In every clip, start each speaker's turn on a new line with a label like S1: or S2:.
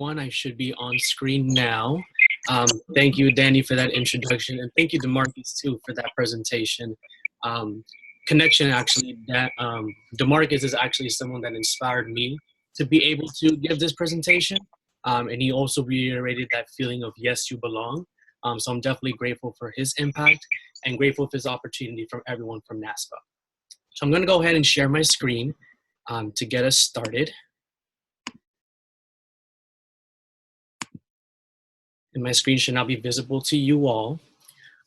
S1: One, I should be on screen now. Thank you, Danny, for that introduction, and thank you, DeMarcus, too, for that presentation. Um, Connection, actually, that DeMarcus is actually someone that inspired me to be able to give this presentation, and he also reiterated that feeling of yes, you belong. So I'm definitely grateful for his impact and grateful for his opportunity from everyone from NASPA. So I'm going to go ahead and share my screen to get us started. And my screen should now be visible to you all.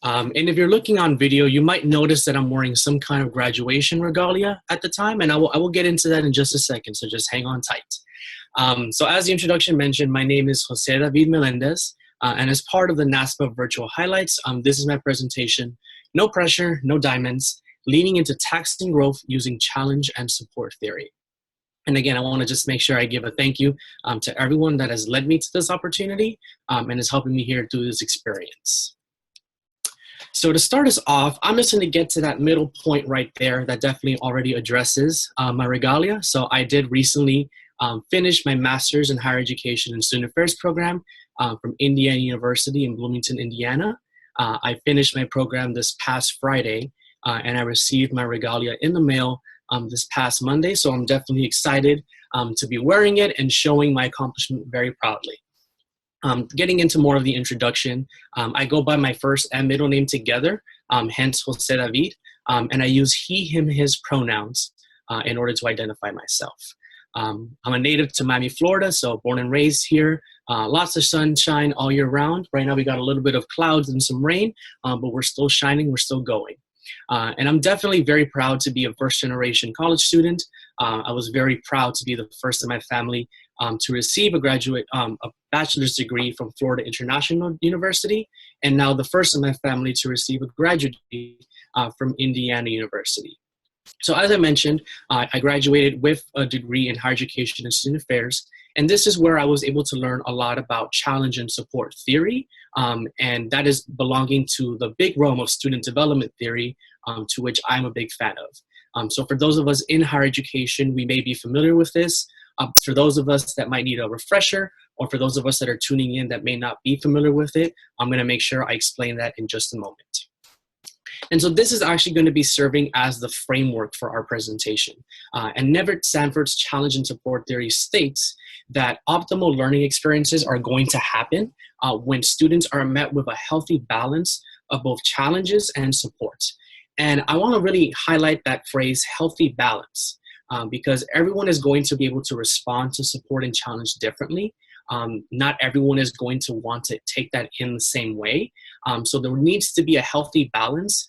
S1: And if you're looking on video, you might notice that I'm wearing some kind of graduation regalia at the time, and I will get into that in just a second, so just hang on tight. So as the introduction mentioned, my name is Jose David Melendez, and as part of the NASPA Virtual Highlights, this is my presentation, No Pressure, No Diamonds, Leaning into Taxing Growth Using Challenge and Support Theory. And again, I want to just make sure I give a thank you to everyone that has led me to this opportunity and is helping me here through this experience. So to start us off, I'm just going to get to that middle point right there that definitely already addresses my regalia. So I did recently finish my master's in higher education and student affairs program from Indiana University in Bloomington, Indiana. I finished my program this past Friday and I received my regalia in the mail this past Monday, so I'm definitely excited to be wearing it and showing my accomplishment very proudly. Getting into more of the introduction, I go by my first and middle name together, hence Jose David, and I use he, him, his pronouns in order to identify myself. I'm a native to Miami, Florida, so born and raised here. Lots of sunshine all year round. Right now we got a little bit of clouds and some rain, but we're still shining, we're still going. And I'm definitely very proud to be a first-generation college student. I was very proud to be the first in my family to receive a bachelor's degree from Florida International University, and now the first in my family to receive a graduate degree from Indiana University. So as I mentioned, I graduated with a degree in higher education and student affairs, and this is where I was able to learn a lot about challenge and support theory, and that is belonging to the big realm of student development theory, to which I'm a big fan of. So for those of us in higher education, we may be familiar with this. For those of us that might need a refresher, or for those of us that are tuning in that may not be familiar with it, I'm going to make sure I explain that in just a moment. And so this is actually going to be serving as the framework for our presentation. And Nevitt Sanford's challenge and support theory states that optimal learning experiences are going to happen when students are met with a healthy balance of both challenges and support. And I want to really highlight that phrase, healthy balance, because everyone is going to be able to respond to support and challenge differently. Not everyone is going to want to take that in the same way. So there needs to be a healthy balance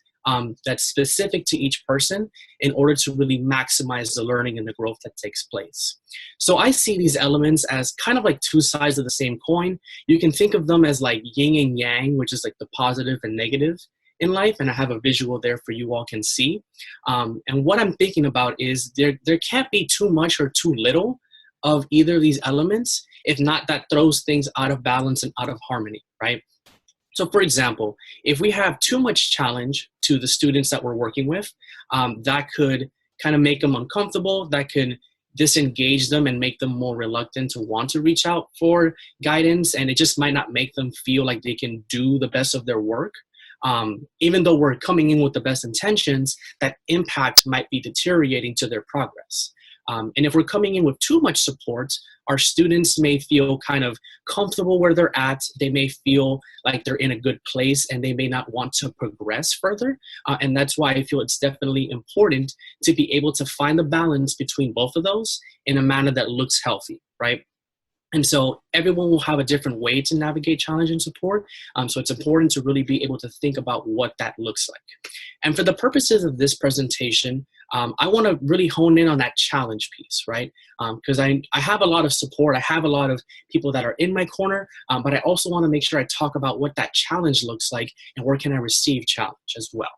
S1: that's specific to each person in order to really maximize the learning and the growth that takes place. So I see these elements as kind of like two sides of the same coin. You can think of them as like yin and yang, which is like the positive and negative in life, and I have a visual there for you all can see. And what I'm thinking about is there can't be too much or too little of either of these elements. If not, that throws things out of balance and out of harmony, right? So for example, if we have too much challenge to the students that we're working with, that could kind of make them uncomfortable, that could disengage them and make them more reluctant to want to reach out for guidance, and it just might not make them feel like they can do the best of their work. Even though we're coming in with the best intentions, that impact might be deteriorating to their progress. And if we're coming in with too much support, our students may feel kind of comfortable where they're at. They may feel like they're in a good place and they may not want to progress further. And that's why I feel it's definitely important to be able to find the balance between both of those in a manner that looks healthy, right? And so everyone will have a different way to navigate challenge and support. So it's important to really be able to think about what that looks like. And for the purposes of this presentation, I want to really hone in on that challenge piece, right? Because I have a lot of support. I have a lot of people that are in my corner, but I also want to make sure I talk about what that challenge looks like and where can I receive challenge as well.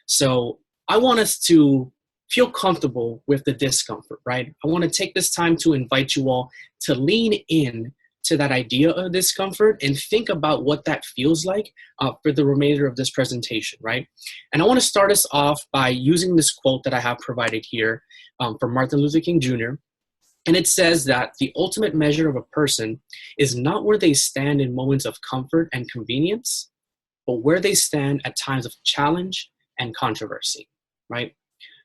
S1: So I want us to feel comfortable with the discomfort, right? I want to take this time to invite you all to lean in to that idea of discomfort and think about what that feels like for the remainder of this presentation, right? And I want to start us off by using this quote that I have provided here from Martin Luther King Jr. And it says that the ultimate measure of a person is not where they stand in moments of comfort and convenience, but where they stand at times of challenge and controversy, right?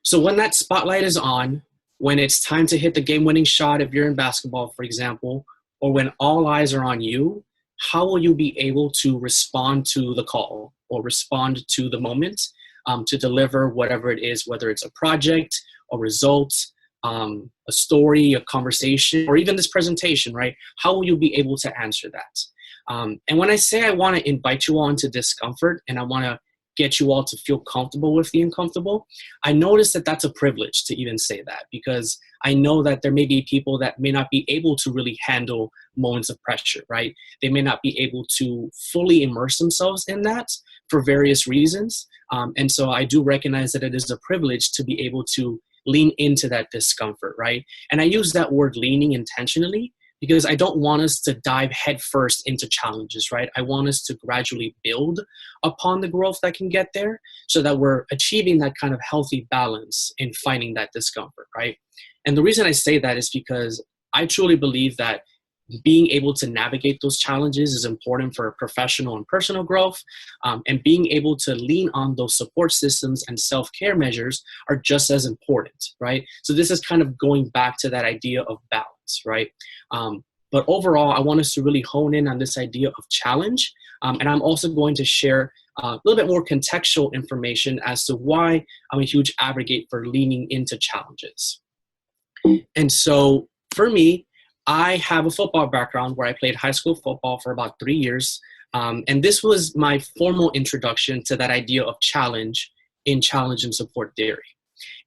S1: So when that spotlight is on, when it's time to hit the game-winning shot if you're in basketball, for example, or when all eyes are on you, how will you be able to respond to the call or respond to the moment to deliver whatever it is, whether it's a project, a result, a story, a conversation, or even this presentation, right? How will you be able to answer that? And when I say I want to invite you all into discomfort and I want to get you all to feel comfortable with the uncomfortable, I notice that that's a privilege to even say that, because I know that there may be people that may not be able to really handle moments of pressure, right? They may not be able to fully immerse themselves in that for various reasons. And so I do recognize that it is a privilege to be able to lean into that discomfort, right? And I use that word leaning intentionally because I don't want us to dive headfirst into challenges, right? I want us to gradually build upon the growth that can get there so that we're achieving that kind of healthy balance in fighting that discomfort, right? And the reason I say that is because I truly believe that being able to navigate those challenges is important for professional and personal growth, and being able to lean on those support systems and self-care measures are just as important, right? So this is kind of going back to that idea of balance, right? But overall, I want us to really hone in on this idea of challenge, and I'm also going to share a little bit more contextual information as to why I'm a huge advocate for leaning into challenges. And so for me, I have a football background where I played high school football for about 3 years. And this was my formal introduction to that idea of challenge in challenge and support theory.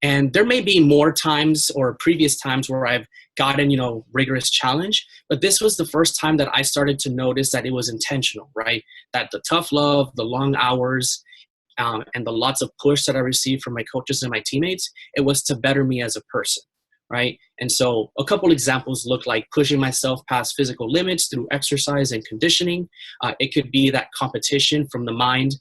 S1: And there may be more times or previous times where I've gotten, rigorous challenge, but this was the first time that I started to notice that it was intentional, right? That the tough love, the long hours, and the lots of push that I received from my coaches and my teammates, it was to better me as a person. Right? And so a couple examples look like pushing myself past physical limits through exercise and conditioning. It could be that competition from the mind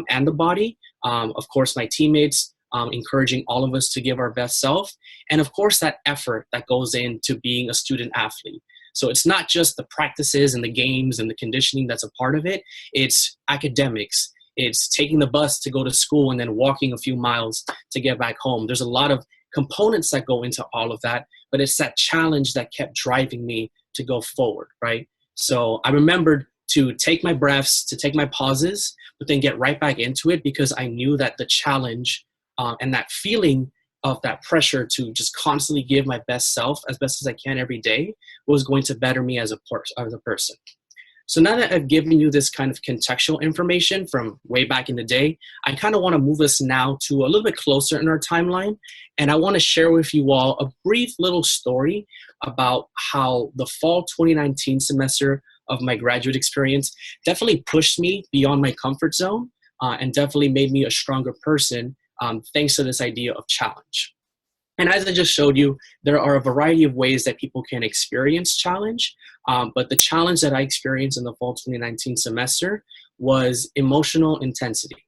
S1: and the body. Of course, my teammates encouraging all of us to give our best self. And of course, that effort that goes into being a student athlete. So it's not just the practices and the games and the conditioning that's a part of it. It's academics. It's taking the bus to go to school and then walking a few miles to get back home. There's a lot of components that go into all of that, but it's that challenge that kept driving me to go forward, right? So I remembered to take my breaths, to take my pauses, but then get right back into it because I knew that the challenge and that feeling of that pressure to just constantly give my best self as best as I can every day was going to better me as a person. So now that I've given you this kind of contextual information from way back in the day, I kind of want to move us now to a little bit closer in our timeline. And I want to share with you all a brief little story about how the fall 2019 semester of my graduate experience definitely pushed me beyond my comfort zone and definitely made me a stronger person thanks to this idea of challenge. And as I just showed you, there are a variety of ways that people can experience challenge. But the challenge that I experienced in the fall 2019 semester was emotional intensity.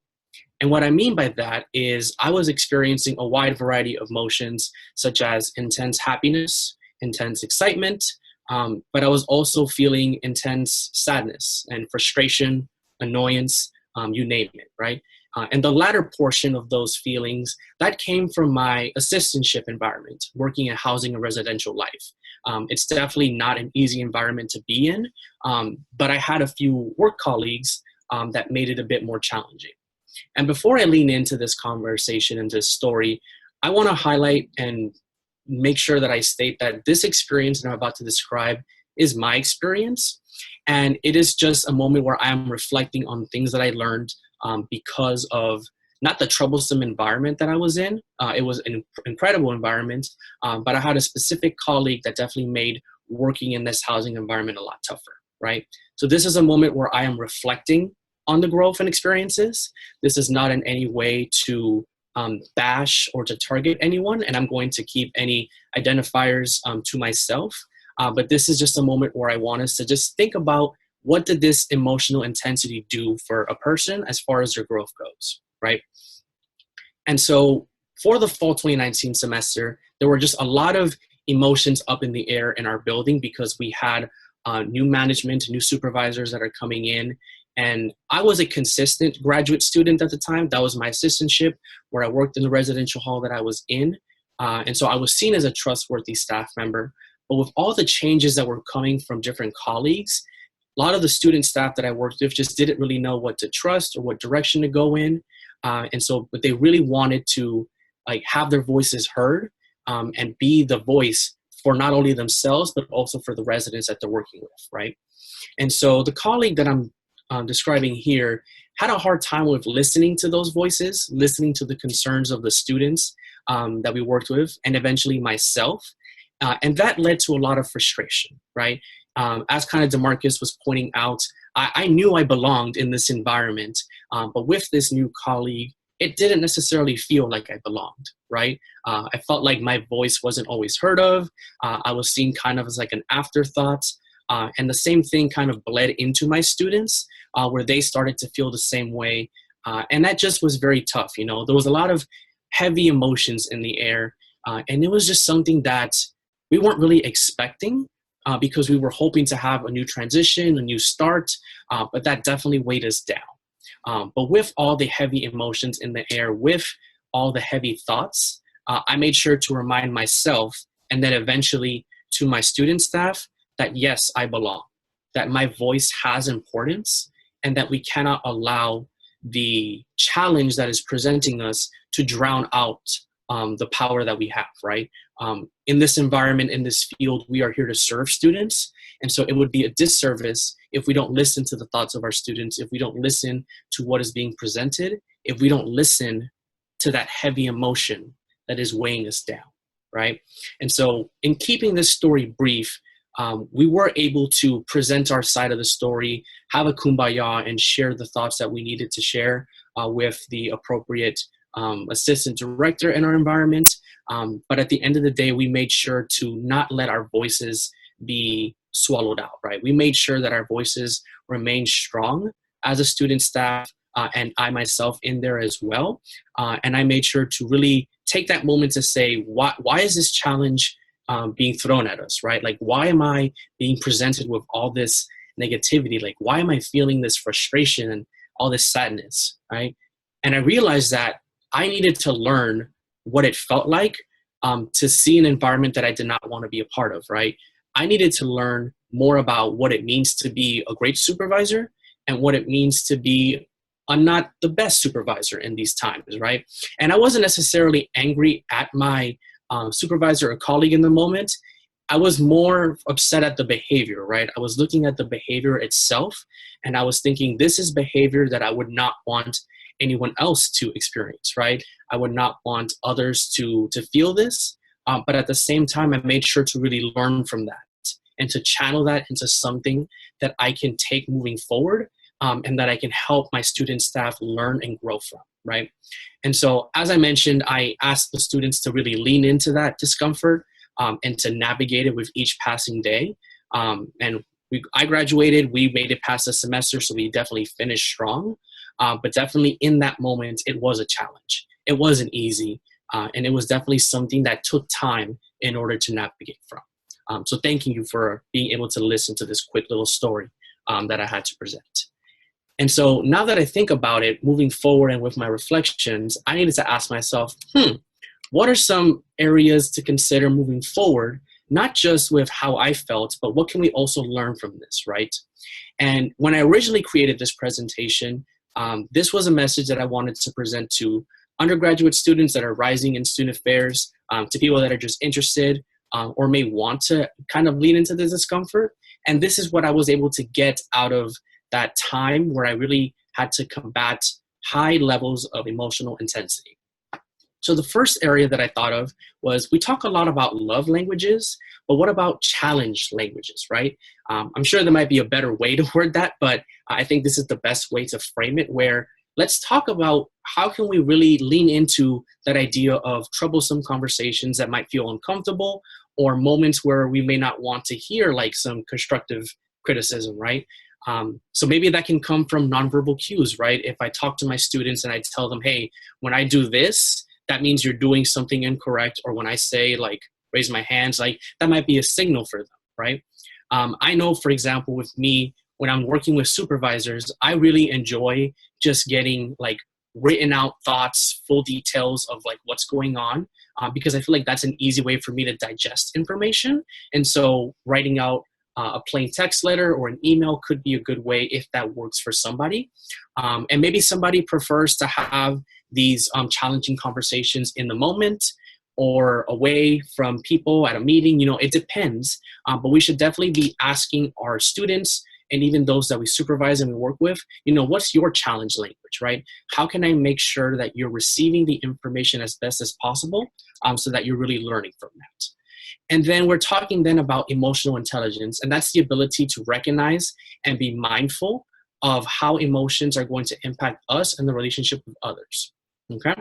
S1: And what I mean by that is I was experiencing a wide variety of emotions, such as intense happiness, intense excitement, but I was also feeling intense sadness and frustration, annoyance, you name it, right? And the latter portion of those feelings, that came from my assistantship environment, working in housing and residential life. It's definitely not an easy environment to be in, but I had a few work colleagues that made it a bit more challenging. And before I lean into this conversation and this story, I want to highlight and make sure that I state that this experience that I'm about to describe is my experience. And it is just a moment where I am reflecting on things that I learned because of not the troublesome environment that I was in. It was an incredible environment, but I had a specific colleague that definitely made working in this housing environment a lot tougher, right? So this is a moment where I am reflecting on the growth and experiences. This is not in any way to bash or to target anyone, and I'm going to keep any identifiers to myself. But this is just a moment where I want us to just think about what did this emotional intensity do for a person as far as their growth goes, right? And so for the fall 2019 semester, there were just a lot of emotions up in the air in our building because we had new management, new supervisors that are coming in. And I was a consistent graduate student at the time. That was my assistantship, where I worked in the residential hall that I was in. And so I was seen as a trustworthy staff member. But with all the changes that were coming from different colleagues, a lot of the student staff that I worked with just didn't really know what to trust or what direction to go in. But they really wanted to like have their voices heard and be the voice for not only themselves, but also for the residents that they're working with, right? And so the colleague that I'm describing here had a hard time with listening to those voices, listening to the concerns of the students that we worked with, and eventually myself. And that led to a lot of frustration, right? As kind of DeMarcus was pointing out, I knew I belonged in this environment, but with this new colleague, it didn't necessarily feel like I belonged, right? I felt like my voice wasn't always heard of. I was seen kind of as like an afterthought. And the same thing kind of bled into my students, where they started to feel the same way. And that just was very tough. You know, there was a lot of heavy emotions in the air. And it was just something that we weren't really expecting because we were hoping to have a new transition, a new start, but that definitely weighed us down. But with all the heavy emotions in the air, with all the heavy thoughts, I made sure to remind myself and then eventually to my student staff that yes, I belong, that my voice has importance, and that we cannot allow the challenge that is presenting us to drown out the power that we have, right? In this environment, in this field, we are here to serve students. And so it would be a disservice if we don't listen to the thoughts of our students, if we don't listen to what is being presented, if we don't listen to that heavy emotion that is weighing us down, right? And so in keeping this story brief, we were able to present our side of the story, have a kumbaya, and share the thoughts that we needed to share with the appropriate assistant director in our environment. But at the end of the day, we made sure to not let our voices be swallowed out, right? We made sure that our voices remained strong as a student staff, and I myself in there as well. And I made sure to really take that moment to say, why is this challenge being thrown at us, right? Like, why am I being presented with all this negativity? Like, why am I feeling this frustration and all this sadness, right? And I realized that I needed to learn what it felt like to see an environment that I did not want to be a part of, right? I needed to learn more about what it means to be a great supervisor and what it means to be not the best supervisor in these times, right? And I wasn't necessarily angry at my supervisor or colleague in the moment. I was more upset at the behavior, right? I was looking at the behavior itself, and I was thinking, this is behavior that I would not want anyone else to experience, right? I would not want others to feel this. But at the same time, I made sure to really learn from that and to channel that into something that I can take moving forward, and that I can help my student staff learn and grow from, right? And so, as I mentioned, I asked the students to really lean into that discomfort and to navigate it with each passing day. I graduated, we made it past the semester, so we definitely finished strong. But definitely in that moment, it was a challenge. It wasn't easy. And it was definitely something that took time in order to navigate from. So thanking you for being able to listen to this quick little story that I had to present. And so now that I think about it, moving forward and with my reflections, I needed to ask myself, what are some areas to consider moving forward, not just with how I felt, but what can we also learn from this, right? And when I originally created this presentation, this was a message that I wanted to present to undergraduate students that are rising in student affairs, to people that are just interested or may want to kind of lean into the discomfort. And this is what I was able to get out of that time where I really had to combat high levels of emotional intensity. So the first area that I thought of was, we talk a lot about love languages, but what about challenge languages, right? I'm sure there might be a better way to word that, but I think this is the best way to frame it, where let's talk about how can we really lean into that idea of troublesome conversations that might feel uncomfortable, or moments where we may not want to hear like some constructive criticism, right? So maybe that can come from nonverbal cues, right? If I talk to my students and I tell them, hey, when I do this, that means you're doing something incorrect. Or when I say like, raise my hands. Like that might be a signal for them, right? I know, for example, with me, when I'm working with supervisors, I really enjoy just getting like written out thoughts, full details of like what's going on, because I feel like that's an easy way for me to digest information. And so writing out a plain text letter or an email could be a good way if that works for somebody. And maybe somebody prefers to have these challenging conversations in the moment or away from people at a meeting. You know, it depends. But we should definitely be asking our students and even those that we supervise and we work with, you know, what's your challenge language, right? How can I make sure that you're receiving the information as best as possible, so that you're really learning from that? And then we're talking then about emotional intelligence, and that's the ability to recognize and be mindful of how emotions are going to impact us and the relationship with others, okay?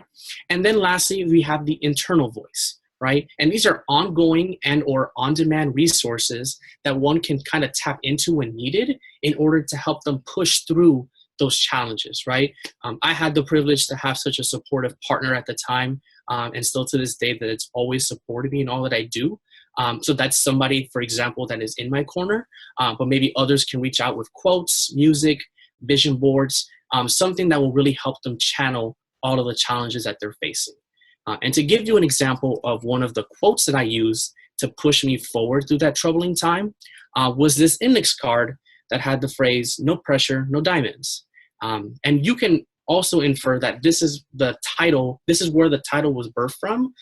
S1: And then lastly, we have the internal voice, right? And these are ongoing and or on-demand resources that one can kind of tap into when needed in order to help them push through those challenges, right? I had the privilege to have such a supportive partner at the time, and still to this day that it's always supported me in all that I do. So that's somebody, for example, that is in my corner, but maybe others can reach out with quotes, music, vision boards, something that will really help them channel all of the challenges that they're facing. And to give you an example of one of the quotes that I used to push me forward through that troubling time, was this index card that had the phrase, "No pressure, no diamonds." And you can also infer that this is the title, this is where the title was birthed from.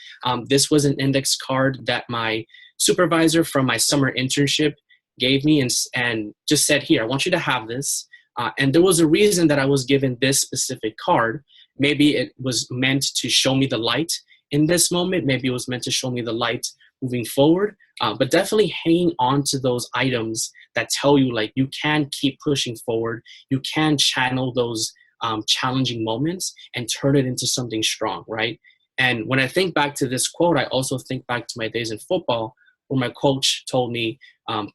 S1: This was an index card that my supervisor from my summer internship gave me and just said, "Here, I want you to have this." And there was a reason that I was given this specific card. Maybe it was meant to show me the light in this moment. Maybe it was meant to show me the light moving forward. But definitely hanging on to those items that tell you like you can keep pushing forward. You can channel those challenging moments and turn it into something strong, right? And when I think back to this quote, I also think back to my days in football where my coach told me,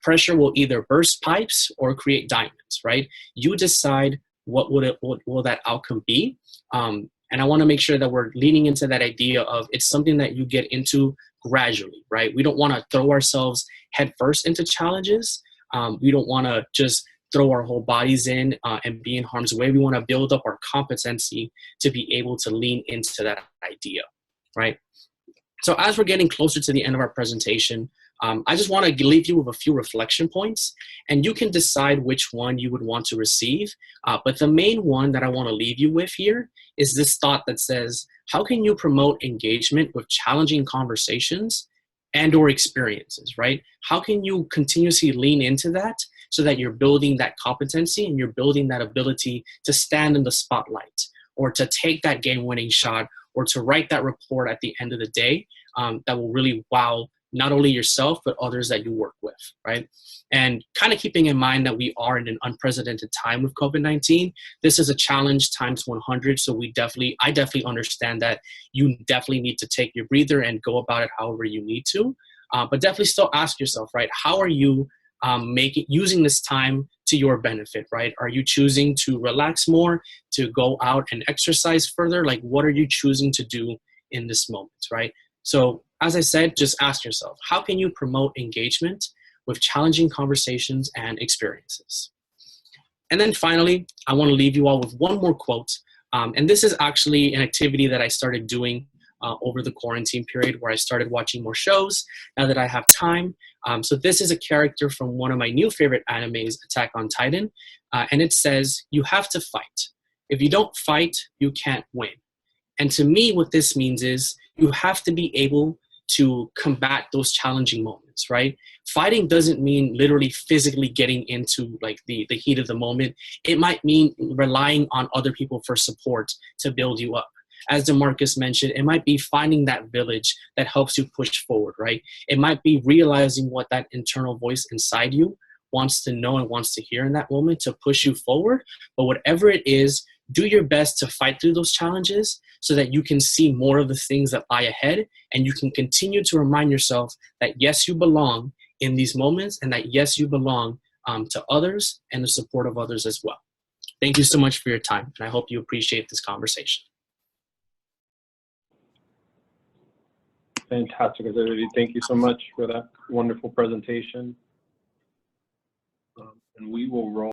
S1: pressure will either burst pipes or create diamonds, right? You decide what will that outcome be. And I want to make sure that we're leaning into that idea of it's something that you get into gradually, right? We don't want to throw ourselves headfirst into challenges. We don't want to just throw our whole bodies in and be in harm's way. We want to build up our competency to be able to lean into that idea, right? So as we're getting closer to the end of our presentation, I just want to leave you with a few reflection points, and you can decide which one you would want to receive. But the main one that I want to leave you with here is this thought that says, how can you promote engagement with challenging conversations and or experiences, right? How can you continuously lean into that so that you're building that competency and you're building that ability to stand in the spotlight or to take that game-winning shot or to write that report at the end of the day that will really wow not only yourself, but others that you work with, right? And kind of keeping in mind that we are in an unprecedented time with COVID-19, this is a challenge times 100. So I definitely understand that you definitely need to take your breather and go about it however you need to. But definitely still ask yourself, right? How are you using this time to your benefit, right? Are you choosing to relax more, to go out and exercise further? Like, what are you choosing to do in this moment, right? So as I said, just ask yourself, how can you promote engagement with challenging conversations and experiences? And then finally, I want to leave you all with one more quote. And this is actually an activity that I started doing over the quarantine period where I started watching more shows now that I have time. So this is a character from one of my new favorite animes, Attack on Titan. And it says, you have to fight. If you don't fight, you can't win. And to me, what this means is you have to be able to combat those challenging moments, right? Fighting doesn't mean literally physically getting into like the heat of the moment. It might mean relying on other people for support to build you up. As DeMarcus mentioned, it might be finding that village that helps you push forward, right? It might be realizing what that internal voice inside you wants to know and wants to hear in that moment to push you forward. But whatever it is, do your best to fight through those challenges so that you can see more of the things that lie ahead and you can continue to remind yourself that yes, you belong in these moments and that yes, you belong to others and the support of others as well. Thank you so much for your time, and I hope you appreciate this conversation.
S2: Fantastic, Azurity. Thank you so much for that wonderful presentation. And we will roll.